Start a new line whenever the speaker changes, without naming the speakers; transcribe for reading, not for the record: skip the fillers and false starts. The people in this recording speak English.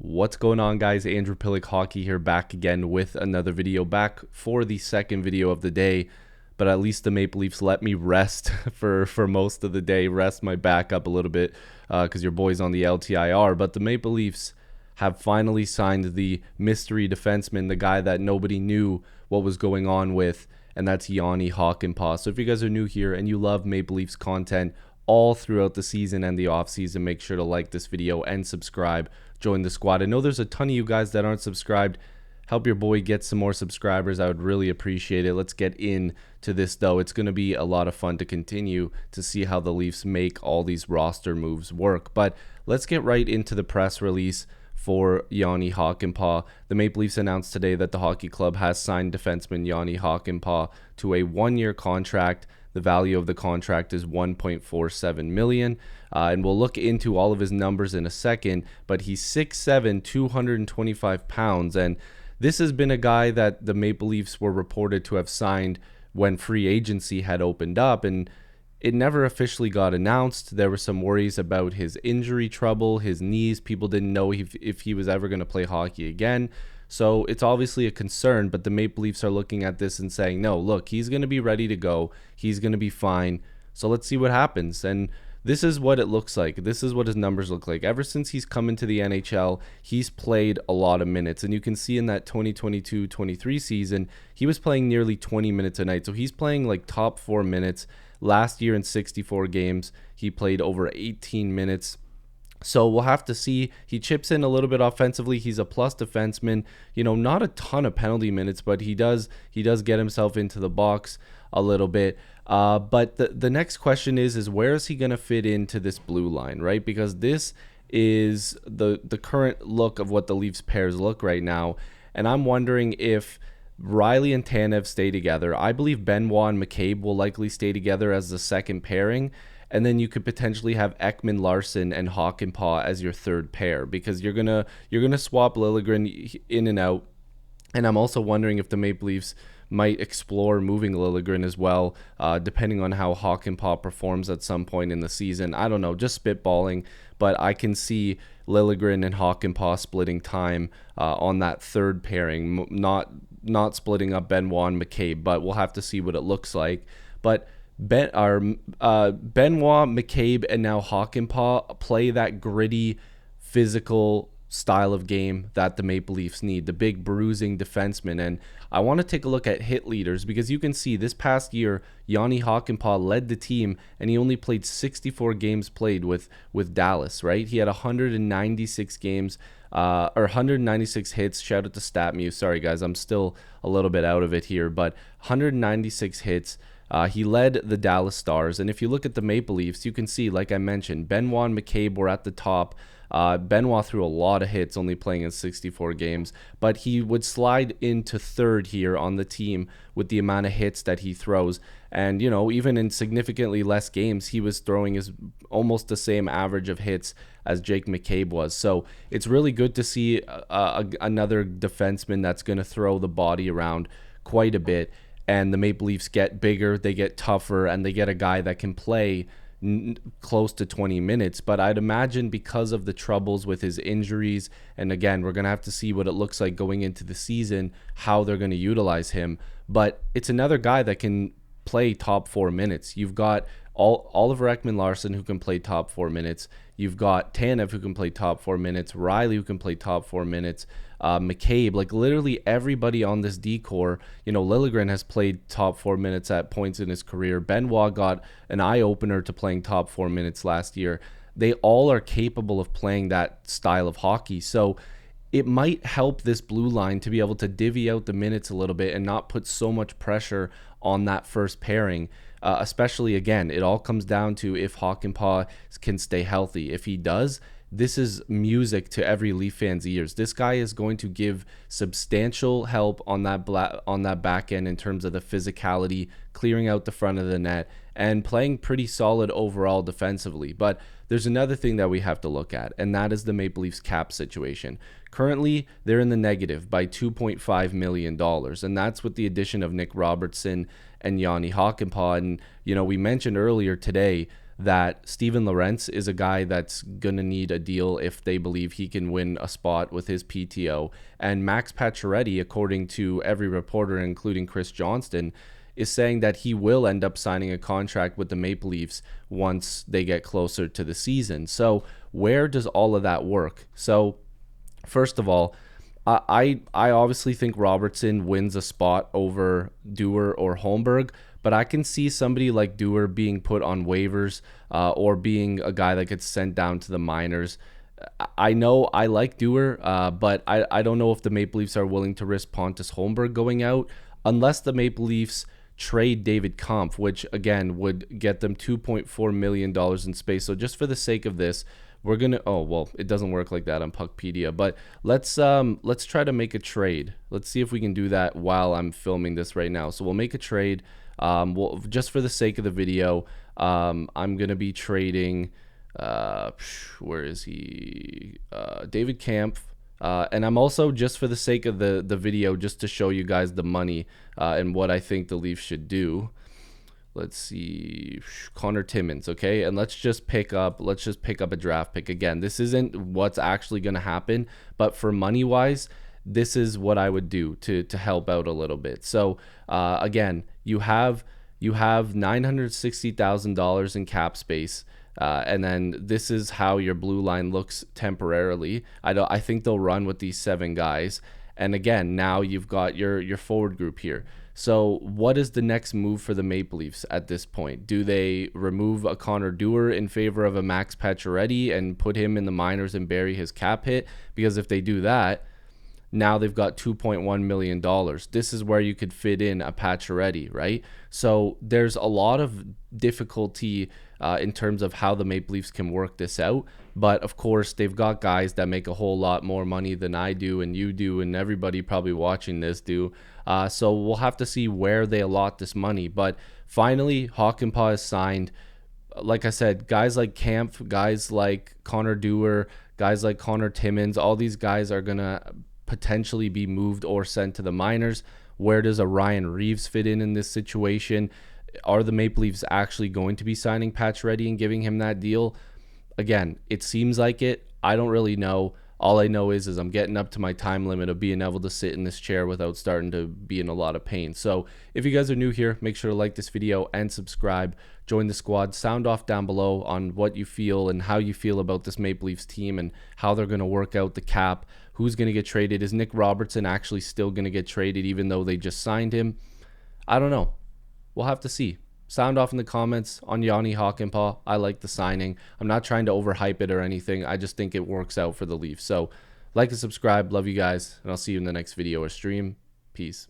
What's going on, guys? Andrew Piluk Hockey here, back again with another video, back for the second video of the day. But at least the Maple Leafs let me rest for most of the day, rest my back up a little bit because your boy's on the LTIR. But the Maple Leafs have finally signed the mystery defenseman, the guy that nobody knew what was going on with, and that's Jani Hakanpää. So if you guys are new here and you love Maple Leafs content all throughout the season and the offseason, make sure to like this video and subscribe. Join the squad. I know there's a ton of you guys that aren't subscribed. Help your boy get some more subscribers. I would really appreciate it. Let's get into this, though. It's going to be a lot of fun to continue to see how the Leafs make all these roster moves work. But let's get right into the press release for Jani Hakanpää. The Maple Leafs announced today that the hockey club has signed defenseman Jani Hakanpää to a one-year contract. The value of the contract is $1.47 million. And we'll look into all of his numbers in a second, but he's 6'7", 225 pounds. And this has been a guy that the Maple Leafs were reported to have signed when free agency had opened up, and it never officially got announced. There were some worries about his injury trouble, his knees. People didn't know if he was ever going to play hockey again. So it's obviously a concern, but the Maple Leafs are looking at this and saying, no, look, he's going to be ready to go. He's going to be fine. So let's see what happens. And this is what it looks like. This is what his numbers look like. Ever since he's come into the NHL, he's played a lot of minutes. And you can see in that 2022-23 season, he was playing nearly 20 minutes a night. So he's playing like top 4 minutes. Last year in 64 games, he played over 18 minutes. So we'll have to see. He chips in a little bit offensively. He's a plus defenseman. You know, not a ton of penalty minutes, but he does get himself into the box a little bit. But the next question is where is he going to fit into this blue line, right? Because this is the current look of what the Leafs pairs look right now. And I'm wondering if Riley and Tanev stay together. I believe Benoit and McCabe will likely stay together as the second pairing. And then you could potentially have Ekman Larsson and Hakanpää as your third pair, because you're gonna swap Liljegren in and out. And I'm also wondering if the Maple Leafs might explore moving Liljegren as well, depending on how Hakanpää performs at some point in the season. I don't know, just spitballing, but I can see Liljegren and Hakanpää splitting time on that third pairing, not splitting up Benoit and McCabe, but we'll have to see what it looks like. But Benoit, McCabe, and now Hakanpää play that gritty, physical style of game that the Maple Leafs need, the big bruising defenseman. And I want to take a look at hit leaders, because you can see this past year, Jani Hakanpää led the team, and he only played 64 games played with Dallas, right? He had 196 games, or 196 hits. Shout out to StatMuse. Sorry, guys, I'm still a little bit out of it here, but 196 hits. He led the Dallas Stars. And if you look at the Maple Leafs, you can see, like I mentioned, Benoit and McCabe were at the top. Benoit threw a lot of hits, only playing in 64 games, but he would slide into third here on the team with the amount of hits that he throws. And, you know, even in significantly less games, he was throwing almost the same average of hits as Jake McCabe was. So it's really good to see another defenseman that's going to throw the body around quite a bit. And the Maple Leafs get bigger, they get tougher, and they get a guy that can play close to 20 minutes. But I'd imagine because of the troubles with his injuries, and again, we're going to have to see what it looks like going into the season, how they're going to utilize him. But it's another guy that can play top 4 minutes. You've got Oliver Ekman Larsson, who can play top 4 minutes. You've got Tanev, who can play top 4 minutes. Riley, who can play top 4 minutes. McCabe, like literally everybody on this decor. You know, Liljegren has played top 4 minutes at points in his career. Benoit got an eye-opener to playing top 4 minutes last year. They all are capable of playing that style of hockey. So it might help this blue line to be able to divvy out the minutes a little bit and not put so much pressure on that first pairing. Especially, again, it all comes down to if Hakanpää can stay healthy. If he does, this is music to every Leaf fan's ears. This guy is going to give substantial help on that back end in terms of the physicality, clearing out the front of the net, and playing pretty solid overall defensively. But there's another thing that we have to look at, and that is the Maple Leafs cap situation. Currently, they're in the negative by $2.5 million, and that's with the addition of Nick Robertson and Jani Hakanpää. And, you know, we mentioned earlier today that Steven Lorentz is a guy that's going to need a deal if they believe he can win a spot with his PTO. And Max Pacioretty, according to every reporter, including Chris Johnston, is saying that he will end up signing a contract with the Maple Leafs once they get closer to the season. So where does all of that work? So first of all, I obviously think Robertson wins a spot over Dewar or Holmberg, but I can see somebody like Dewar being put on waivers or being a guy that gets sent down to the minors. I know I like Dewar, but I don't know if the Maple Leafs are willing to risk Pontus Holmberg going out unless the Maple Leafs trade David Kampf, which again would get them $2.4 million in space. So just for the sake of this, we're gonna, oh well, it doesn't work like that on Puckpedia, but let's try to make a trade. Let's see if we can do that while I'm filming this right now. So we'll make a trade. Well, just for the sake of the video, I'm gonna be trading where is he? David Kampf. And I'm also, just for the sake of the video, just to show you guys the money and what I think the Leafs should do. Let's see, Connor Timmins, okay? And let's just pick up a draft pick. Again, this isn't what's actually going to happen, but for money-wise, this is what I would do to help out a little bit. So, again, you have $960,000 in cap space. And then this is how your blue line looks temporarily. I think they'll run with these 7 guys. And again, now you've got your forward group here. So what is the next move for the Maple Leafs at this point? Do they remove a Connor Dewar in favor of a Max Pacioretty and put him in the minors and bury his cap hit? Because if they do that, now they've got $2.1 million. This is where you could fit in a Pacioretty, right? So there's a lot of difficulty in terms of how the Maple Leafs can work this out. But of course, they've got guys that make a whole lot more money than I do and you do and everybody probably watching this do. So we'll have to see where they allot this money. But finally, Hakanpää is signed. Like I said, guys like Kampf, guys like Connor Dewar, guys like Connor Timmins, all these guys are going to potentially be moved or sent to the minors. Where does a Ryan Reeves fit in this situation? Are the Maple Leafs actually going to be signing Pacioretty and giving him that deal? Again, it seems like it. I don't really know. All I know is I'm getting up to my time limit of being able to sit in this chair without starting to be in a lot of pain. So if you guys are new here, make sure to like this video and subscribe. Join the squad. Sound off down below on what you feel and how you feel about this Maple Leafs team and how they're going to work out the cap. Who's going to get traded? Is Nick Robertson actually still going to get traded even though they just signed him? I don't know. We'll have to see. Sound off in the comments on Jani Hakanpää. I like the signing. I'm not trying to overhype it or anything. I just think it works out for the Leafs. So like and subscribe. Love you guys. And I'll see you in the next video or stream. Peace.